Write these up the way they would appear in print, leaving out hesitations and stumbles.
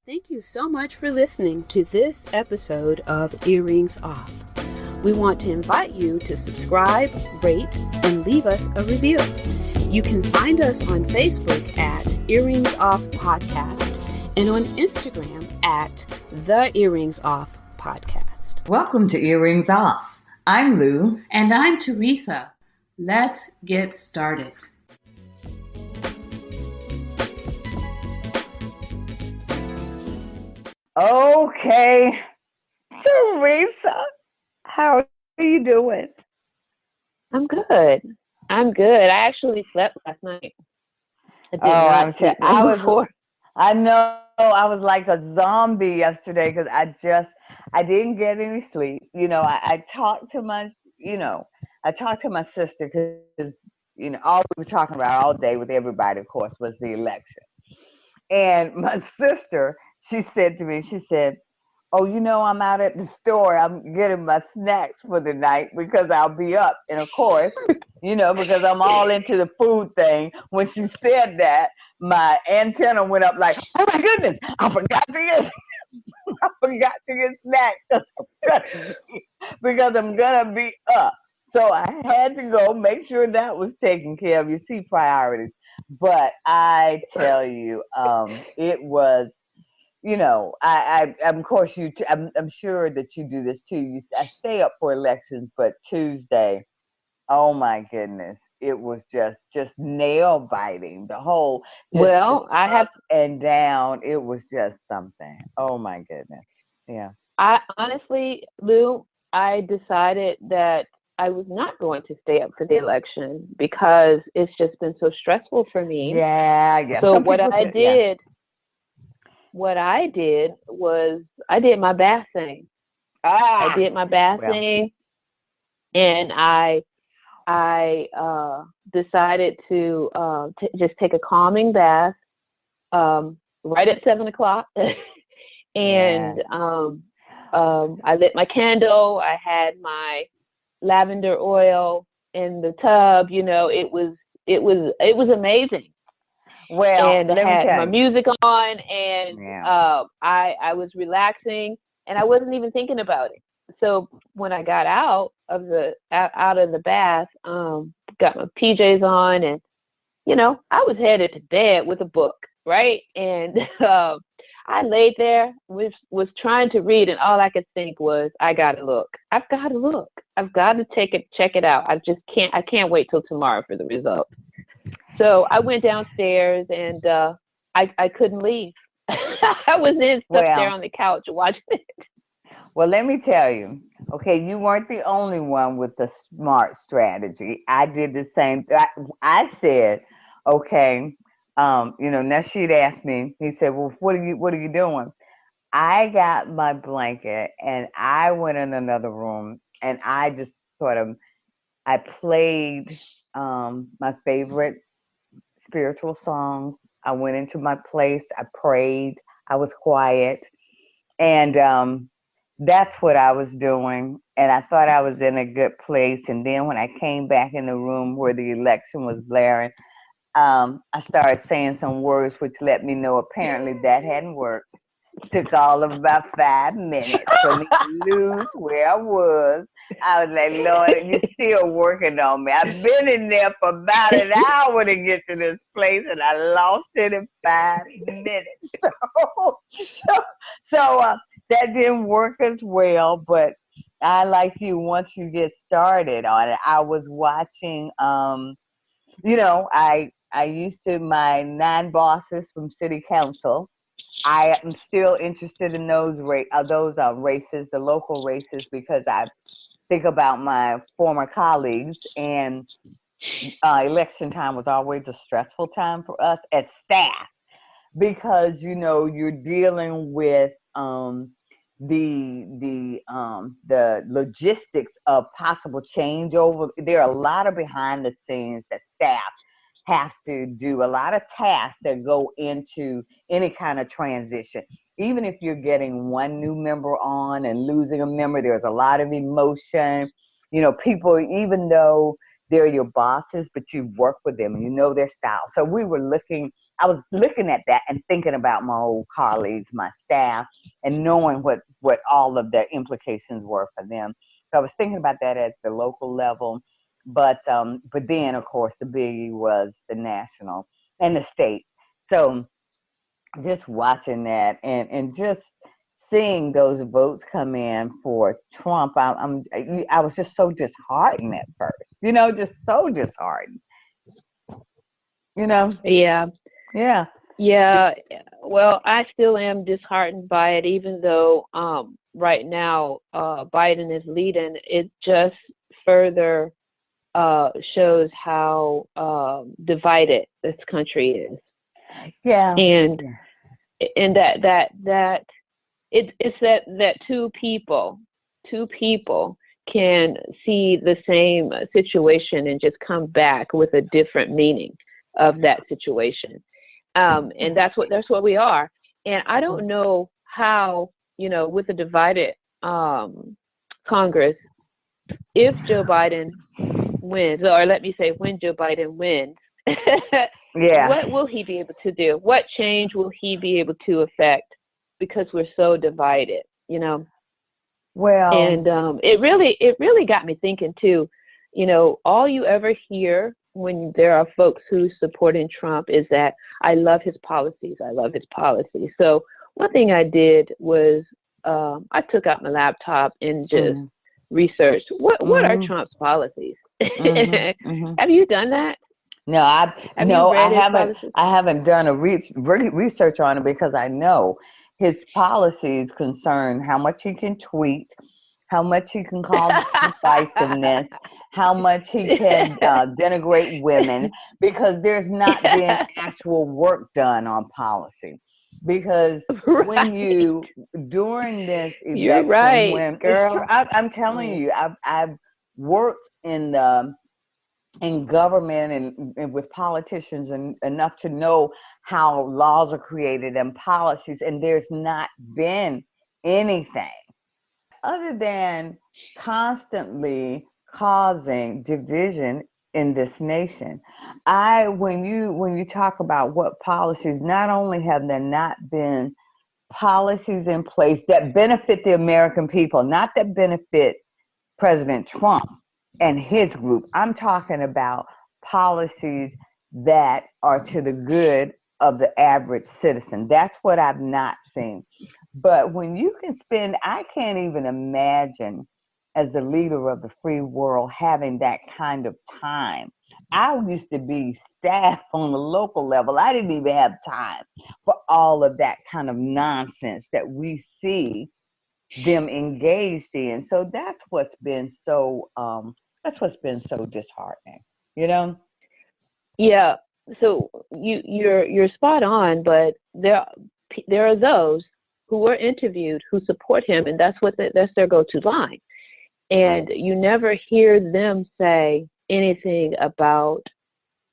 Thank you so much for listening to this episode of Earrings Off. We want to invite you to subscribe, rate, and leave us a review. You can find us on Facebook at Earrings Off Podcast and on Instagram at The Earrings Off Podcast. Welcome to Earrings Off. I'm Lou. And I'm Teresa. Let's get started. Okay, Teresa, how are you doing? I'm good. I actually slept last night. I know I was like a zombie yesterday because I didn't get any sleep. I talked to my sister because, all we were talking about all day with everybody, of course, was the election. And my sister, she said to me, oh, I'm out at the store. I'm getting my snacks for the night because I'll be up. And of course, because I'm all into the food thing, when she said that, my antenna went up like, oh my goodness, I forgot to get snacks because I'm going to be up. So I had to go make sure that was taken care of. You see priorities. But I tell you, it was, of course, I'm sure that you do this too. I stay up for elections, but Tuesday, oh my goodness, it was just nail biting. The whole up and down. It was just something. Oh my goodness, yeah. I honestly, Lou, I decided that I was not going to stay up for the election because it's just been so stressful for me. Yeah. So what I did was I did my bathing. I did my bathing, and I decided to just take a calming bath right at 7:00, and I lit my candle. I had my lavender oil in the tub. It was amazing. Well, and I had my music on, and I was relaxing, and I wasn't even thinking about it. So when I got out of the bath, got my PJs on, and I was headed to bed with a book, right? And I laid there, was trying to read, and all I could think was, I've got to look. I've got to check it out. I can't wait till tomorrow for the results. So I went downstairs, and I couldn't leave. I was stuck there on the couch watching it. Well, let me tell you, okay, you weren't the only one with the smart strategy. I did the same. I said, okay, Nasheed asked me, he said, well, what are you doing? I got my blanket, and I went in another room, and I just I played my favorite spiritual songs. I went into my place. I prayed. I was quiet. And that's what I was doing. And I thought I was in a good place. And then when I came back in the room where the election was blaring, I started saying some words which let me know apparently that hadn't worked. Took all of about 5 minutes for me to lose where I was. I was like, Lord, you're still working on me. I've been in there for about an hour to get to this place, and I lost it in 5 minutes. So that didn't work as well, but I, like you, once you get started on it, I was watching, I used to, my 9 bosses from city council, I am still interested in those races, the local races, because I think about my former colleagues, and election time was always a stressful time for us as staff because you're dealing with the logistics of possible changeover. There are a lot of behind the scenes that staff have to do, a lot of tasks that go into any kind of transition. Even if you're getting one new member on and losing a member, there's a lot of emotion. People, even though they're your bosses, but you've worked with them and you know their style. So we were looking I was looking at that and thinking about my old colleagues, my staff, and knowing what all of the implications were for them. So I was thinking about that at the local level, but then of course the biggie was the national and the state. So just watching that and just seeing those votes come in for Trump, I was just so disheartened at first, just so disheartened, Yeah. Yeah. Yeah. Well, I still am disheartened by it, even though right now Biden is leading. It just further shows how divided this country is. Yeah. And that it's that two people can see the same situation and just come back with a different meaning of that situation. And that's what we are. And I don't know how, with a divided Congress, if Joe Biden wins, or let me say when Joe Biden wins, what will he be able to do? What change will he be able to affect? Because we're so divided, Well, and it really got me thinking too. All you ever hear when there are folks who supporting Trump is that I love his policies. I love his policies. So one thing I did was I took out my laptop and just researched what are Trump's policies. Have you done that? No, I haven't done a research on it because I know his policies concern how much he can tweet, how much he can call divisiveness, how much he can denigrate women, because there's not been actual work done on policy. Because when during this election, you're right, girl. It's true, I'm telling you, I've worked in government and with politicians and enough to know how laws are created and policies, and there's not been anything other than constantly causing division in this nation. When you talk about what policies, not only have there not been policies in place that benefit the American people, not that benefit President Trump and his group. I'm talking about policies that are to the good of the average citizen. That's what I've not seen. But when you can spend, I can't even imagine as the leader of the free world having that kind of time. I used to be staff on the local level. I didn't even have time for all of that kind of nonsense that we see them engaged in. So that's what's been so disheartening, Yeah. So you're spot on, but there are those who were interviewed who support him, and that's their go-to line. And you never hear them say anything about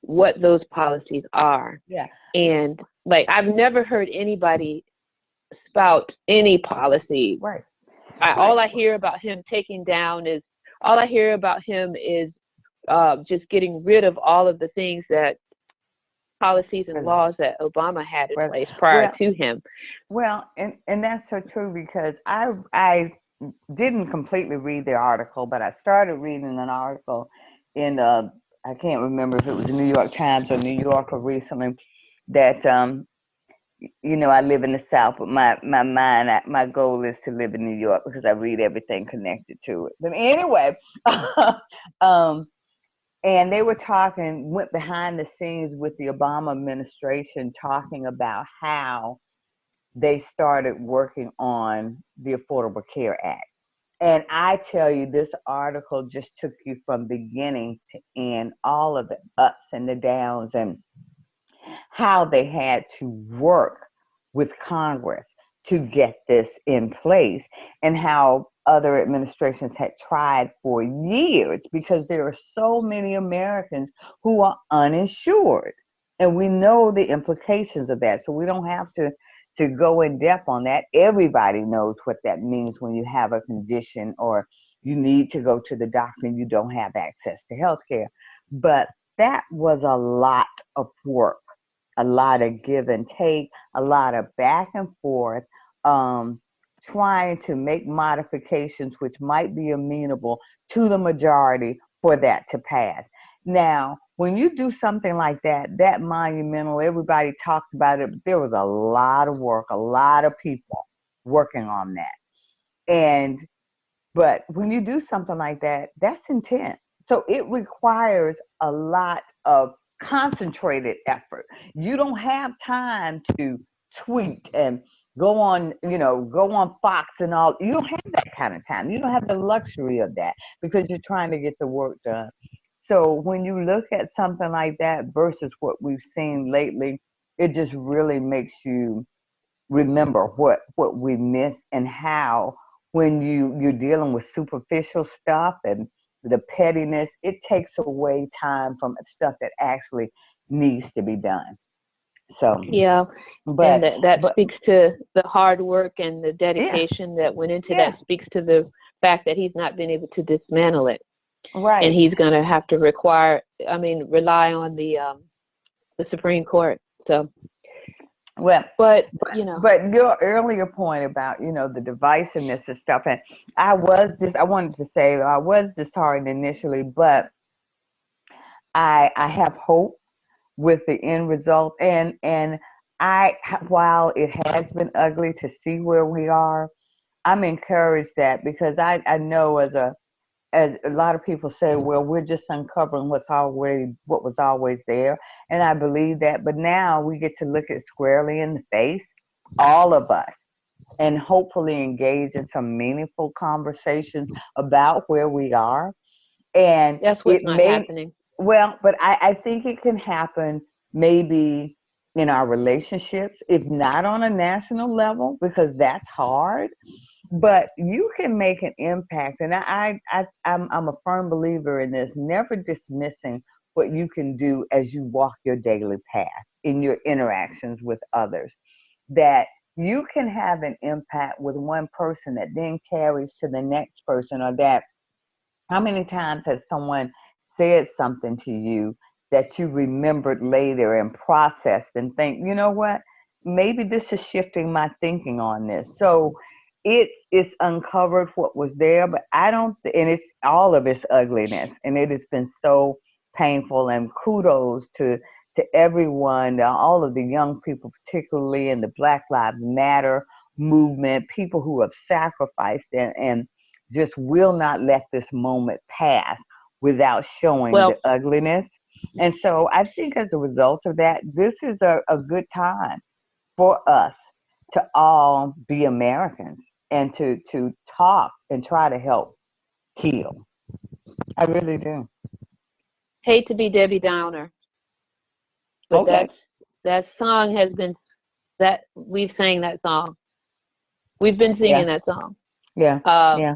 what those policies are. Yeah. And I've never heard anybody spout any policy. Right. All I hear about him taking down is just getting rid of all of the things that policies and laws that Obama had in place prior to him. Well, and that's so true, because I didn't completely read the article, but I started reading an article in I can't remember if it was the New York Times or New Yorker recently, that I live in the South, but my goal is to live in New York because I read everything connected to it. But anyway, and they went behind the scenes with the Obama administration, talking about how they started working on the Affordable Care Act. And I tell you, this article just took you from beginning to end, all of the ups and the downs, and how they had to work with Congress to get this in place, and how other administrations had tried for years, because there are so many Americans who are uninsured. And we know the implications of that. So we don't have to go in depth on that. Everybody knows what that means when you have a condition or you need to go to the doctor and you don't have access to health care. But that was a lot of work a lot of give and take, a lot of back and forth, trying to make modifications which might be amenable to the majority for that to pass. Now, when you do something like that, that monumental, everybody talks about it, but there was a lot of work, a lot of people working on that. But when you do something like that, that's intense. So it requires a lot of concentrated effort. You don't have time to tweet and go on Fox and all. You don't have that kind of time. You don't have the luxury of that because you're trying to get the work done. So when you look at something like that versus what we've seen lately, it just really makes you remember what we miss and how when you're dealing with superficial stuff and the pettiness, it takes away time from stuff that actually needs to be done. So yeah, but and that but speaks to the hard work and the dedication that went into yeah, that. Speaks to the fact that he's not been able to dismantle it, and right. he's going to have to rely on the Supreme Court. So, Well, but but your earlier point about the divisiveness and stuff, and I wanted to say I was disheartened initially, but I have hope with the end result, and while it has been ugly to see where we are, I'm encouraged that because I know as a lot of people say, well, we're just uncovering what was always there, and I believe that. But now we get to look it squarely in the face, all of us, and hopefully engage in some meaningful conversations about where we are. And that's what's it not may happening. well, but I think it can happen maybe in our relationships, if not on a national level, because that's hard. But you can make an impact, and I'm a firm believer in this. Never dismissing what you can do as you walk your daily path in your interactions with others. That you can have an impact with one person that then carries to the next person, or that how many times has someone said something to you that you remembered later and processed and think, you know what? Maybe this is shifting my thinking on this. So it's uncovered what was there, but I don't, and it's all of its ugliness, and it has been so painful. And kudos to everyone, all of the young people, particularly in the Black Lives Matter movement, people who have sacrificed and just will not let this moment pass without showing Well, the ugliness. And so I think as a result of that, this is a good time for us to all be Americans and to talk and try to help heal. I really do. hate to be Debbie Downer, but Okay. that song has been that we've sang that song. We've been Yeah. singing that song. Yeah. Yeah.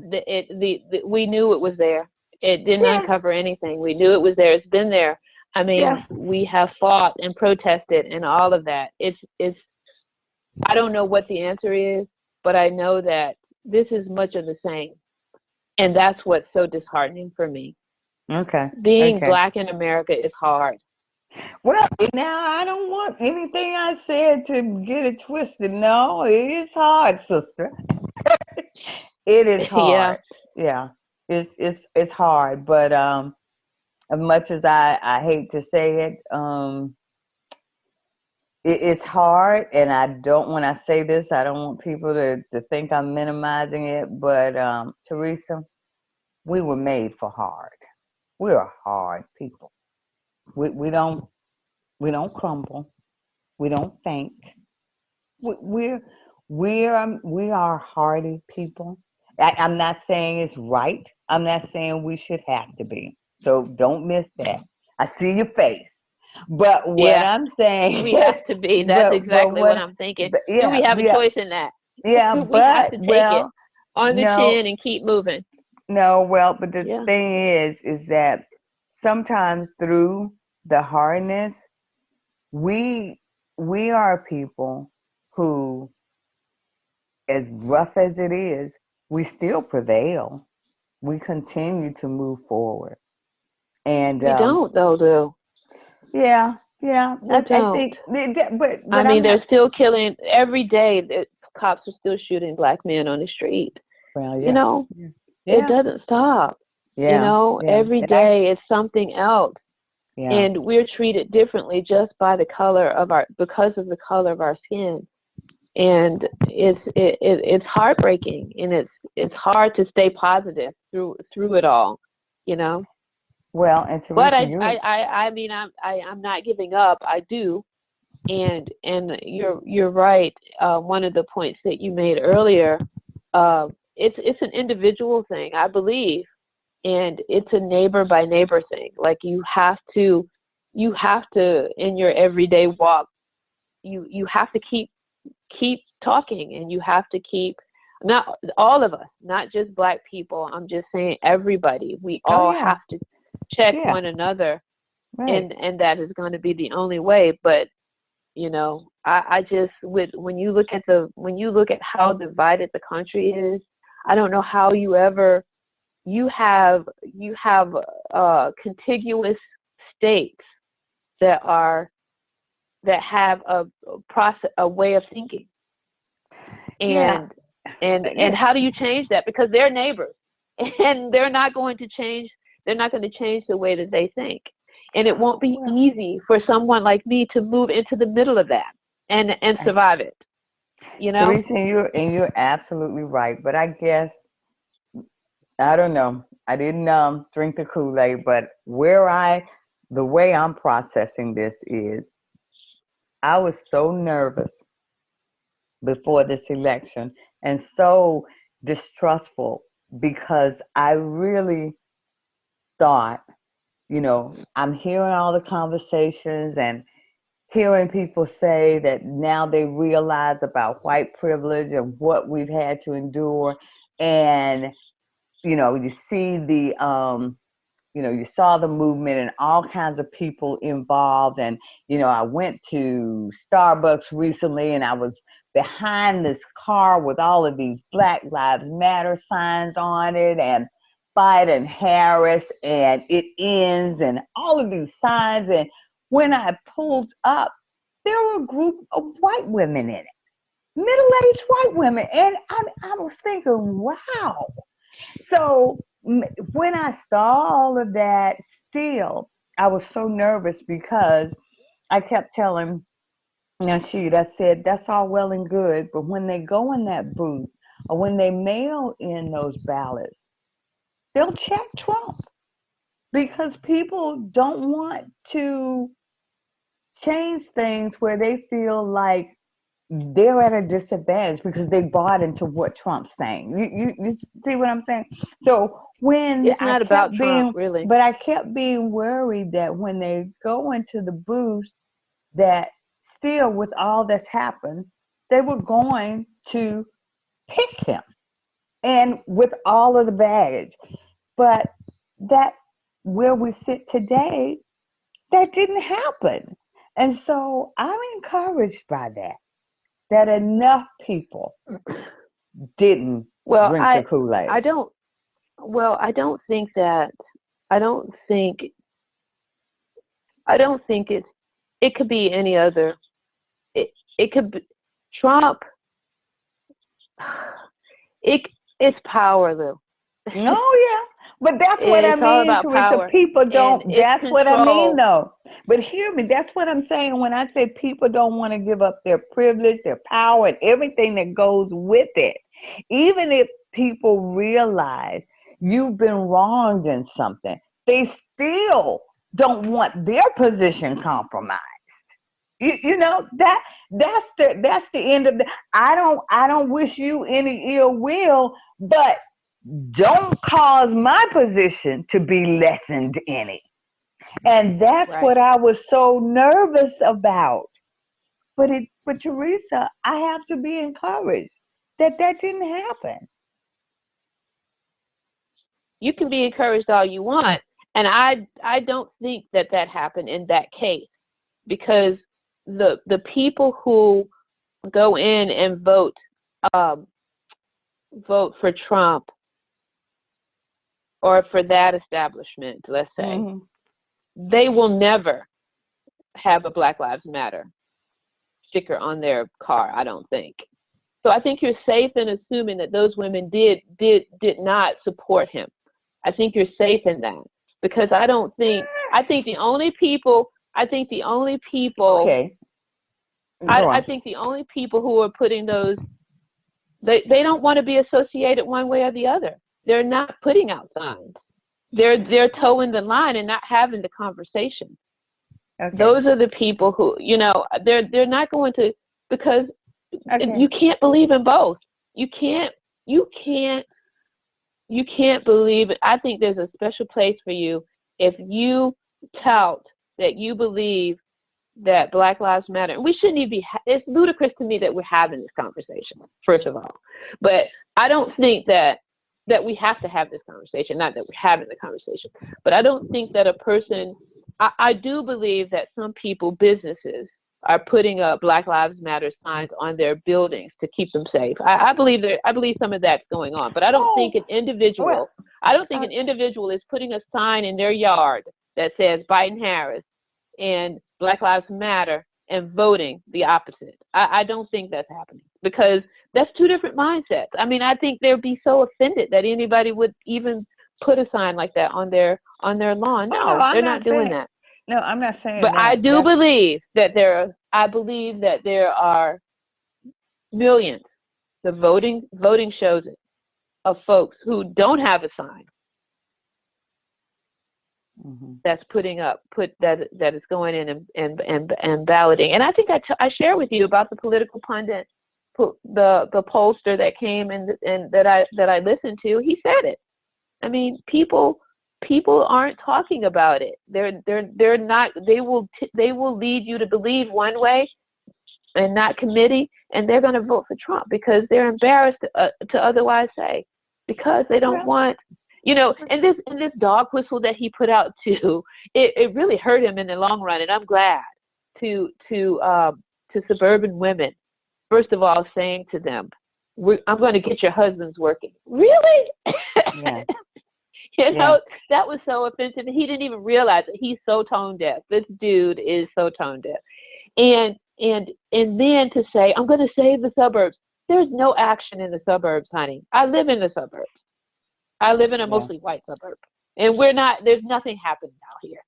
We knew it was there. It didn't Yeah. uncover anything. We knew it was there. It's been there. I mean, Yeah. we have fought and protested and all of that. It's. I don't know what the answer is, but I know that this is much of the same, and that's what's so disheartening for me. Okay. Being Okay. Black in America is hard. Well, now I don't want anything I said to get it twisted. No, it is hard, sister. It is Yeah. hard. Yeah, it's hard. But as much as I hate to say it, it's hard. And I don't. When I say this, I don't want people to think I'm minimizing it. But Teresa, we were made for hard. We are hard people. We don't crumble. We don't faint. We're we are hardy people. I'm not saying it's right. I'm not saying we should have to be. So don't miss that. I see your face. But what Yeah. I'm saying, We have to be. That's but exactly what what, I'm thinking. but Do we have a yeah, choice in that? yeah. We have But to take it well, on the no, chin and keep moving. no. Well, but the Yeah. thing is that sometimes through the hardness, we we are people who, as rough as it is, we still prevail. We continue to move forward. And We don't though, Lou. yeah, Yeah, They I don't. think, but I mean, I'm they're not. still killing every day. The cops are still shooting black men on the street. Well, You yeah, know, yeah, it yeah, doesn't stop. You yeah, know, yeah. every And I, day is something else. yeah. And we're treated differently just by the color of because of the color of our skin. And it's heartbreaking, and it's hard to stay positive through it all, you know. Well, and But Teresa, you. I mean, I'm not giving up. I do, and you're right. One of the points that you made earlier, it's an individual thing, I believe, and it's a neighbor by neighbor thing. Like you have to in your everyday walk, you have to keep talking, and you have to keep, not all of us, not just black people. I'm just saying everybody. We Oh all yeah, have to check yeah, one another, right. and that is going to be the only way. But you know, I just when you look at how divided the country is, I don't know how you have contiguous states that have a way of thinking, Yeah, and yeah. how do you change that? Because they're neighbors, and they're not going to change the way that they think, and it won't be Well, easy for someone like me to move into the middle of that and survive it, you know. Teresa, and you're absolutely right. But I guess I don't know. I didn't drink the Kool-Aid, but the way I'm processing this is, I was so nervous before this election and so distrustful because I really thought, I'm hearing all the conversations and hearing people say that now they realize about white privilege and what we've had to endure. And, you see you saw the movement and all kinds of people involved. And, I went to Starbucks recently and I was behind this car with all of these Black Lives Matter signs on it and Biden Harris and it ends and all of these signs. And when I pulled up, there were a group of white women in it, middle-aged white women. And I was thinking, wow. So when I saw all of that, still, I was so nervous because I kept telling Nasheed, I said, that's all well and good, but when they go in that booth or when they mail in those ballots, they'll check Trump because people don't want to change things where they feel like they're at a disadvantage because they bought into what Trump's saying. You see what I'm saying? So when It's not about Trump, really. I kept being worried that when they go into the booth, that still with all that's happened, they were going to pick him and with all of the baggage. But that's where we sit today. That didn't happen. And so I'm encouraged by that enough people didn't Well, drink the Kool-Aid. I don't. Well, I don't think that. I don't think. I don't think it could be any other. It could be Trump. It's power, Lou. Oh yeah, but that's what I It's all mean, about Teresa. power, People and don't. it's That's what I mean, control. though. But hear me. That's what I'm saying when I say people don't want to give up their privilege, their power, and everything that goes with it. Even if people realize you've been wronged in something, they still don't want their position compromised. You know that's the end of the. I don't wish you any ill will, but don't cause my position to be lessened any. And that's Right. what I was so nervous about. But Teresa, I have to be encouraged that didn't happen. You can be encouraged all you want, and I don't think that happened in that case, because the people who go in and vote for Trump or for that establishment, let's say, Mm-hmm. they will never have a Black Lives Matter sticker on their car. I don't think. So I think you're safe in assuming that those women did not support him. I think you're safe in that, because I think the only people Okay. I think the only people who are putting those, they don't want to be associated one way or the other. They're not putting out signs. They're towing the line and not having the conversation. Okay. Those are the people who, they're not going to, because you can't believe in both. You can't believe it. I think there's a special place for you if you tout that you believe that Black Lives Matter. And we shouldn't even be, it's ludicrous to me that we're having this conversation, first of all. But I don't think that we have to have this conversation, not that we're having the conversation. But I don't think that a person, I do believe that some people, businesses, are putting up Black Lives Matter signs on their buildings to keep them safe. I believe some of that's going on, but I don't think an individual is putting a sign in their yard that says Biden Harris and Black Lives Matter and voting the opposite. I don't think that's happening, because that's two different mindsets. I mean, I think they'd be so offended that anybody would even put a sign like that on their lawn. No, they're not doing that. No, I'm not saying but that. I do believe that there are millions. The voting shows it, of folks who don't have a sign that's that is going in and balloting. And I think I share with you about the political pundit, the pollster that came and that I listened to. He said it. I mean, people aren't talking about it. They're not. They will lead you to believe one way and not committee, and they're going to vote for Trump because they're embarrassed to otherwise say, because they don't want, and this dog whistle that he put out too, it really hurt him in the long run. And I'm glad to suburban women, first of all, saying to them, I'm going to get your husbands working. Really? Yeah. That was so offensive. He didn't even realize it. He's so tone deaf. This dude is so tone deaf. And then to say, I'm going to save the suburbs. There's no action in the suburbs, honey. I live in the suburbs. I live in a mostly white suburb. And there's nothing happening out here.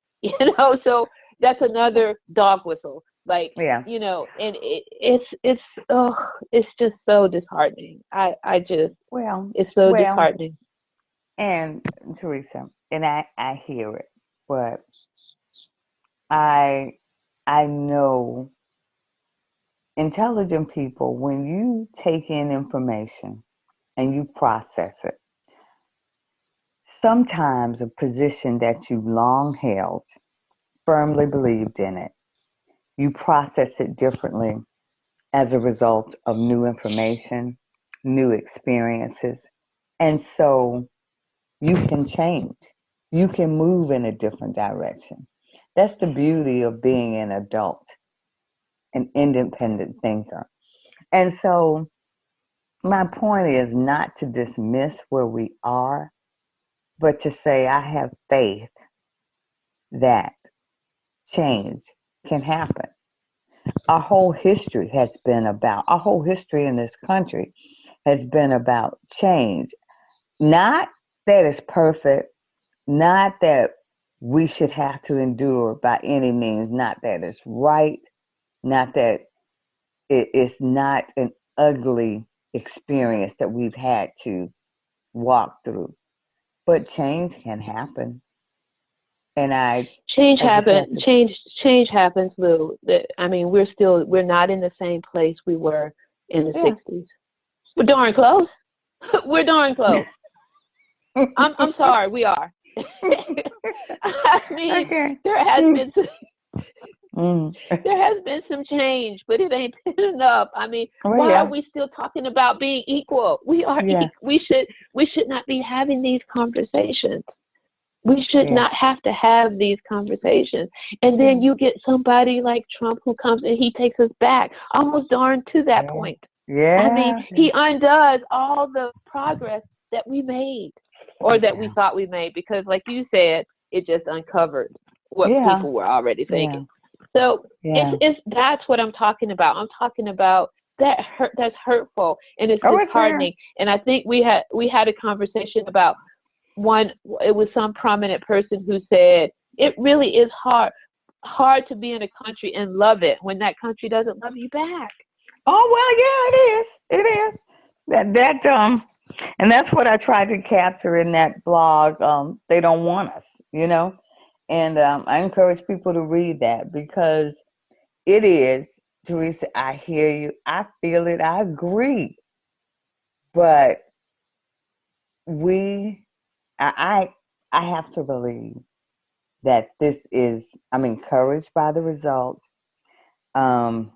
So that's another dog whistle. And it's just so disheartening. It's so disheartening. And Teresa, and I hear it, but I know intelligent people, when you take in information and you process it, sometimes a position that you long held, firmly believed in it, you process it differently as a result of new information, new experiences, and so you can change. You can move in a different direction. That's the beauty of being an adult, an independent thinker. And so my point is not to dismiss where we are, but to say I have faith that change can happen. Our whole history in this country has been about change. Not that it's perfect, not that we should have to endure by any means, not that it's right, not that it's not an ugly experience that we've had to walk through, but change can happen. And change happens, Lou. I mean, we're not in the same place we were in the 60s. We're darn close. We're darn close. I'm sorry, we are. I mean, there has been some change, but it ain't enough. I mean, why are we still talking about being equal? We are. We should not be having these conversations. We should not have to have these conversations. And then you get somebody like Trump who comes and he takes us back, almost darn to that point. Yeah. I mean, he undoes all the progress that we made, or that we thought we made, because like you said, it just uncovered what people were already thinking. So Yeah. it's that's what I'm talking about. I'm talking about that hurt. That's hurtful and it's Oh, disheartening. And I think we had a conversation about one. It was some prominent person who said it really is hard to be in a country and love it when that country doesn't love you back. Oh well, yeah, it is. It is. And that's what I tried to capture in that blog. They don't want us, you know, and I encourage people to read that because it is, Teresa. I hear you. I feel it. I agree. But we, I have to believe that this is. I'm encouraged by the results. Um,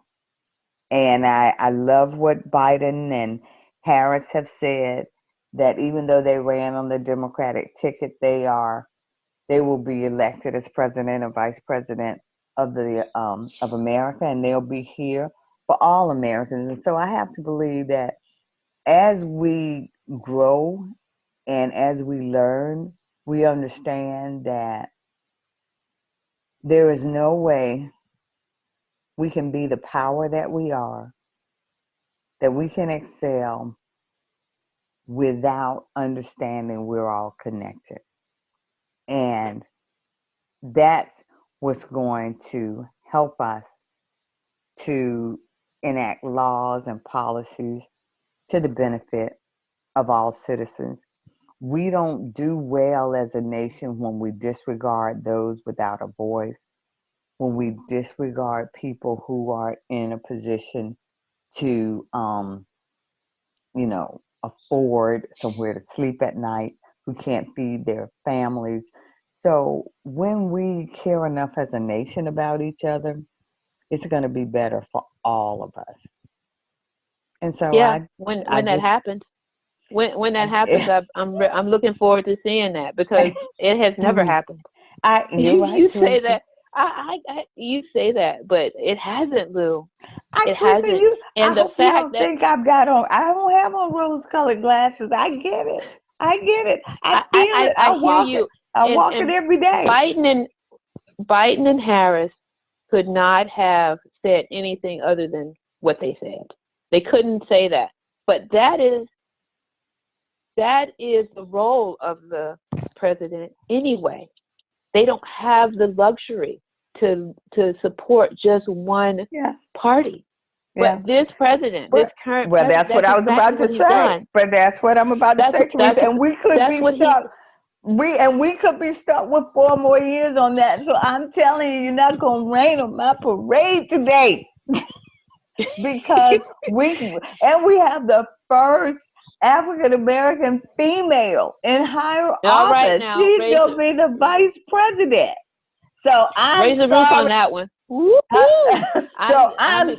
And I love what Biden and Harris have said that even though they ran on the Democratic ticket, they will be elected as president and vice president of America, and they'll be here for all Americans. And so I have to believe that as we grow and as we learn, we understand that there is no way we can be the power that we are, that we can excel without understanding we're all connected. And that's what's going to help us to enact laws and policies to the benefit of all citizens. We don't do well as a nation when we disregard those without a voice, when we disregard people who are in a position to afford somewhere to sleep at night, who can't feed their families. So when we care enough as a nation about each other, it's going to be better for all of us. And so Yeah, I when that just, happens, when that happens, I'm looking forward to seeing that because it has never happened. You're right, You say Teresa. that. You say that, but it hasn't, Lou. It Teresa, hasn't. I And the hope you fact don't that think I don't have on rose-colored glasses. I get it. I get it. I feel it. I I hear walk it. you, I walk it and every day. Biden and Harris could not have said anything other than what they said. They couldn't say that. But that is the role of the president anyway. They don't have the luxury to support just one party. Yeah. But this president, this current Well, president, that's what I was exactly about to what he's say. done. But that's what I'm about to say, Teresa. And we could be stuck. We could be stuck with 4 more years on that. So I'm telling you, you're not gonna rain on my parade today. Because we have the first African American female in higher All right office. now, She's gonna be the vice president. So I'm raise the sorry. roof on that one. I'm sorry. I'm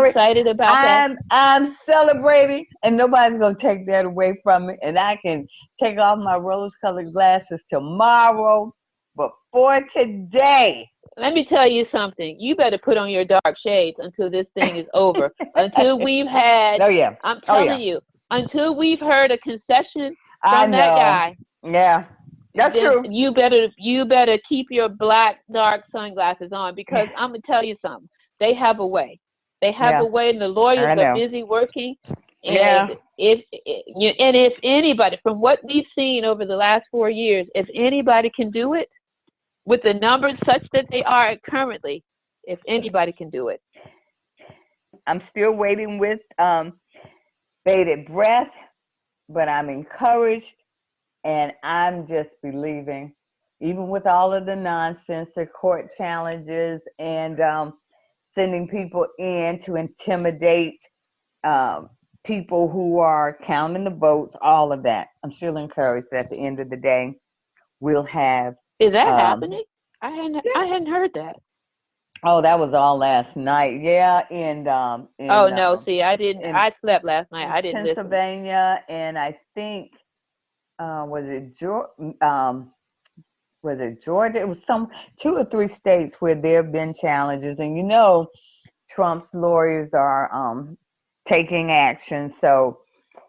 excited about that. I'm celebrating, and nobody's gonna take that away from me. And I can take off my rose-colored glasses tomorrow, but for today, let me tell you something. You better put on your dark shades until this thing is over. Until we've had. Oh yeah. I'm telling you. Until we've heard a concession from that guy. Yeah. That's true. You better keep your black dark sunglasses on because I'm gonna tell you something. They have a way. They have a way, and the lawyers are busy working. And if anybody, from what we've seen over the last 4 years, if anybody can do it with the numbers such that they are currently, if anybody can do it, I'm still waiting with bated breath, but I'm encouraged. And I'm just believing, even with all of the nonsense, the court challenges, and sending people in to intimidate people who are counting the votes, all of that, I'm still encouraged that at the end of the day, we'll have. Is that happening? I hadn't heard that. Oh, that was all last night. Yeah, See, I didn't. I slept last night. I didn't listen. Pennsylvania, and I think. Was it Georgia? It was 2 or 3 states where there have been challenges, and Trump's lawyers are taking action. So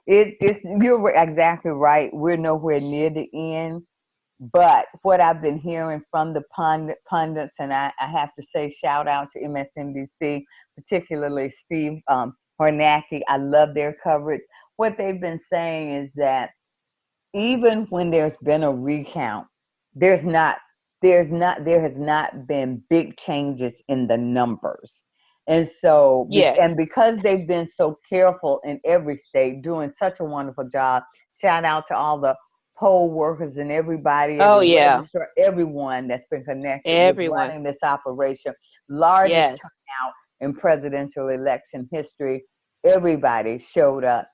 you're exactly right. We're nowhere near the end, But what I've been hearing from the pundits, and I have to say, shout out to MSNBC, particularly Steve Hornacki. I love their coverage. What they've been saying is that even when there's been a recount, there has not been big changes in the numbers. And so, and because they've been so careful in every state, doing such a wonderful job, shout out to all the poll workers and everybody, everyone that's been connected with running this operation. Largest turnout in presidential election history. Everybody showed out.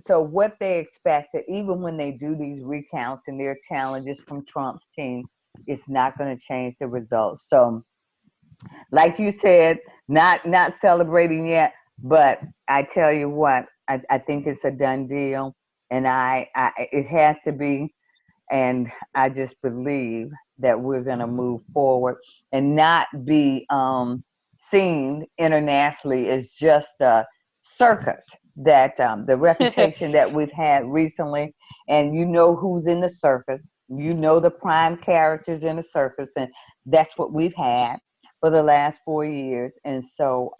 So what they expect, that even when they do these recounts and their challenges from Trump's team, it's not going to change the results. So, like you said, not celebrating yet, but I tell you what, I think it's a done deal, and it has to be, and I just believe that we're going to move forward and not be seen internationally as just a circus. That the reputation that we've had recently, and you know who's in the circus, you know the prime characters in the circus, and that's what we've had for the last 4 years. And so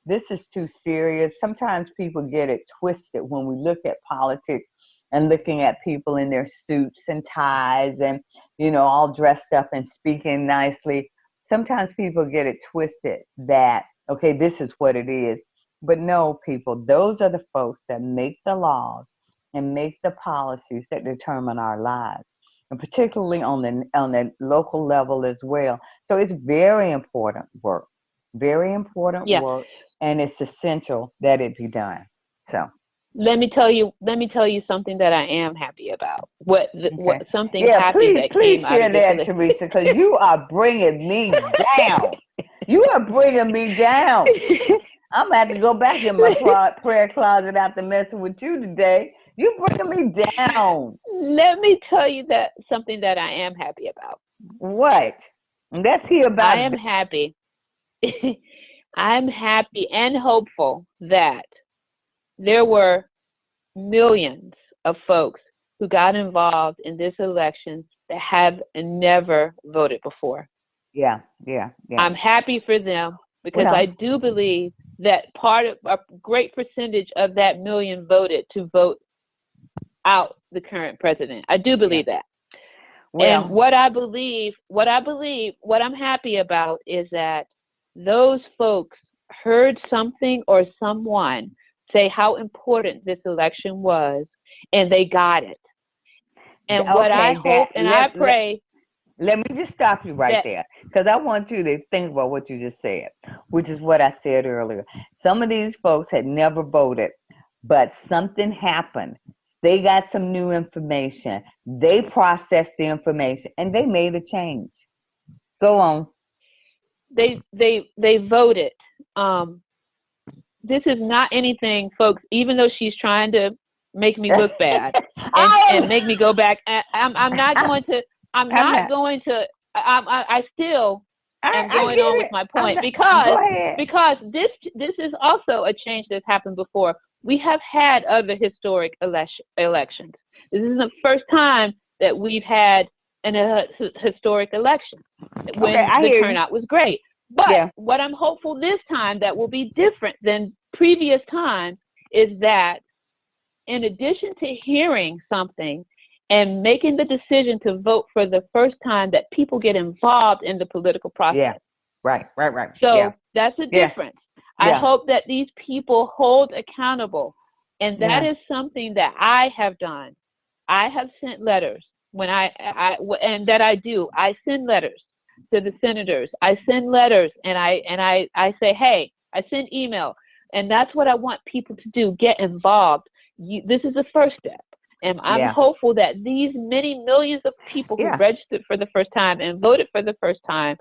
this is too serious. Sometimes people get it twisted when we look at politics and looking at people in their suits and ties and, all dressed up and speaking nicely. Sometimes people get it twisted that, okay, this is what it is. But no, people, those are the folks that make the laws and make the policies that determine our lives, and particularly on the local level as well. So it's very important work, work, and it's essential that it be done. So let me tell you something that I am happy about. Something happy that please came share out of that, this. Teresa, because you are bringing me down. You are bringing me down. I'm going to have to go back in my prayer closet after messing with you today. You're bringing me down. Let me tell you something that I am happy about. What? Let's hear about it. I am happy. I'm happy and hopeful that there were millions of folks who got involved in this election that have never voted before. Yeah. I'm happy for them because I do believe that a great percentage of that million voted to vote out the current president. I do believe that. And what I'm happy about is that those folks heard something or someone say how important this election was, and they got it. And what I hope and I pray. Let me just stop you right there, because I want you to think about what you just said, which is what I said earlier. Some of these folks had never voted, but something happened. They got some new information. They processed the information, and they made a change. Go on. They voted. This is not anything, folks, even though she's trying to make me look bad and make me go back. I'm not going to. I still am going on with my point because this is also a change that's happened before. We have had other historic elections. This is the first time that we've had a historic election when the turnout was great. But what I'm hopeful this time that will be different than previous times is that in addition to hearing something and making the decision to vote for the first time, that people get involved in the political process. Yeah, right. So that's a difference. I hope that these people hold accountable. And that is something that I have done. I have sent letters I send letters to the senators. I send letters and I say, hey, I send email. And that's what I want people to do. Get involved. This is the first step. And I'm hopeful that these many millions of people who registered for the first time and voted for the first time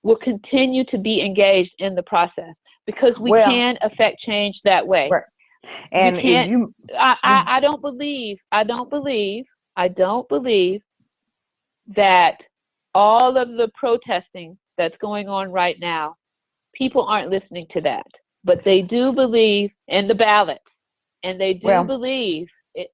will continue to be engaged in the process, because we can affect change that way. Right. And I don't believe that all of the protesting that's going on right now, people aren't listening to that, but they do believe in the ballots, and they do believe it,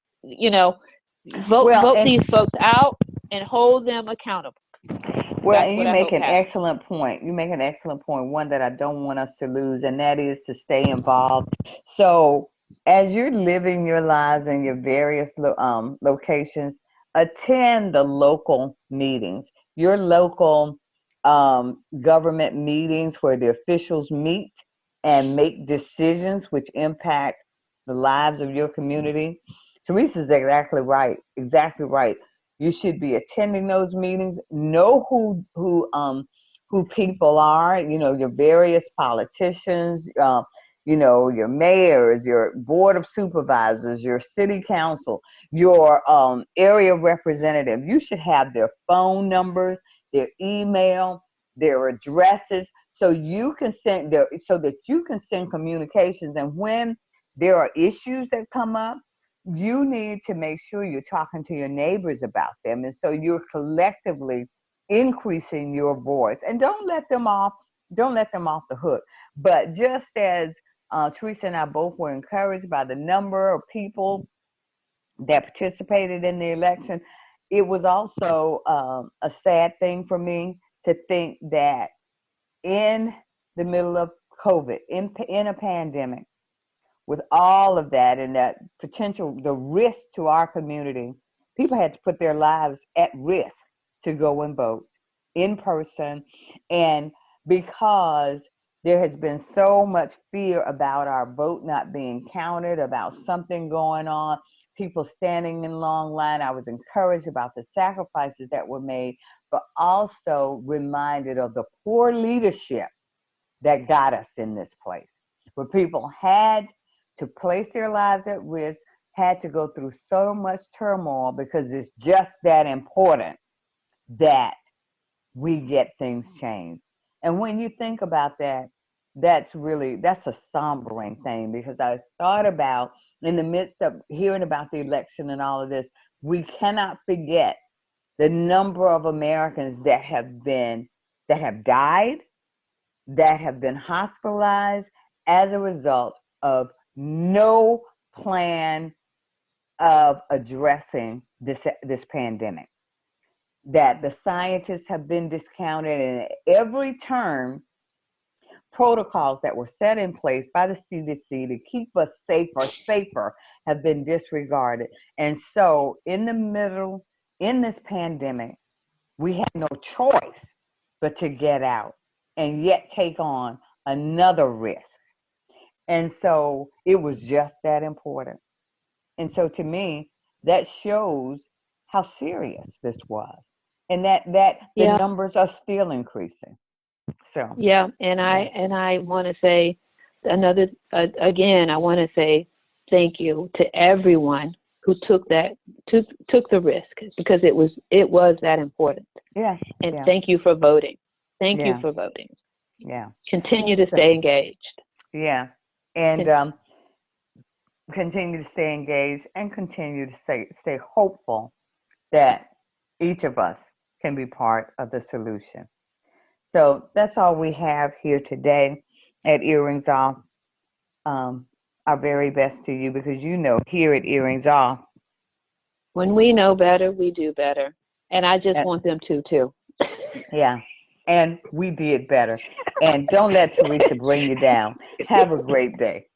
Vote and these folks out and hold them accountable. That's and what you I make hope an happens. excellent point. You make an excellent point, one that I don't want us to lose, and that is to stay involved. So, as you're living your lives in your various locations, attend the local meetings, your local government meetings where the officials meet and make decisions which impact the lives of your community. Teresa's exactly right. Exactly right. You should be attending those meetings. Know who people are. You know, your various politicians. You know, your mayors, your board of supervisors, your city council, your area representative. You should have their phone numbers, their email, their addresses, so you can send their so that you can send communications. And when there are issues that come up, you need to make sure you're talking to your neighbors about them. And so you're collectively increasing your voice. And don't let them off the hook. But just as Teresa and I both were encouraged by the number of people that participated in the election, it was also a sad thing for me to think that in the middle of COVID, in a pandemic, with all of that and that potential, the risk to our community, people had to put their lives at risk to go and vote in person. And because there has been so much fear about our vote not being counted, about something going on, people standing in long line, I was encouraged about the sacrifices that were made, but also reminded of the poor leadership that got us in this place, where people had to place their lives at risk, had to go through so much turmoil because it's just that important that we get things changed. And when you think about that, that's a sombering thing, because I thought about, in the midst of hearing about the election and all of this, we cannot forget the number of Americans that have died, that have been hospitalized as a result of no plan of addressing this pandemic. That the scientists have been discounted, and at every turn, protocols that were set in place by the CDC to keep us safer have been disregarded. And so in this pandemic, we had no choice but to get out and yet take on another risk. And so it was just that important. And so to me, that shows how serious this was. And that the numbers are still increasing. So and I want to say again, I want to say thank you to everyone who took the risk, because it was that important. Yeah. And thank you for voting. Thank you for voting. Yeah. Continue to stay engaged. Yeah. And continue to stay engaged and continue to stay hopeful that each of us can be part of the solution. So that's all we have here today at Earrings Off. Our very best to you, because here at Earrings Off, when we know better, we do better. And I just want them to too. Yeah. And we did better. And don't let Teresa bring you down. Have a great day.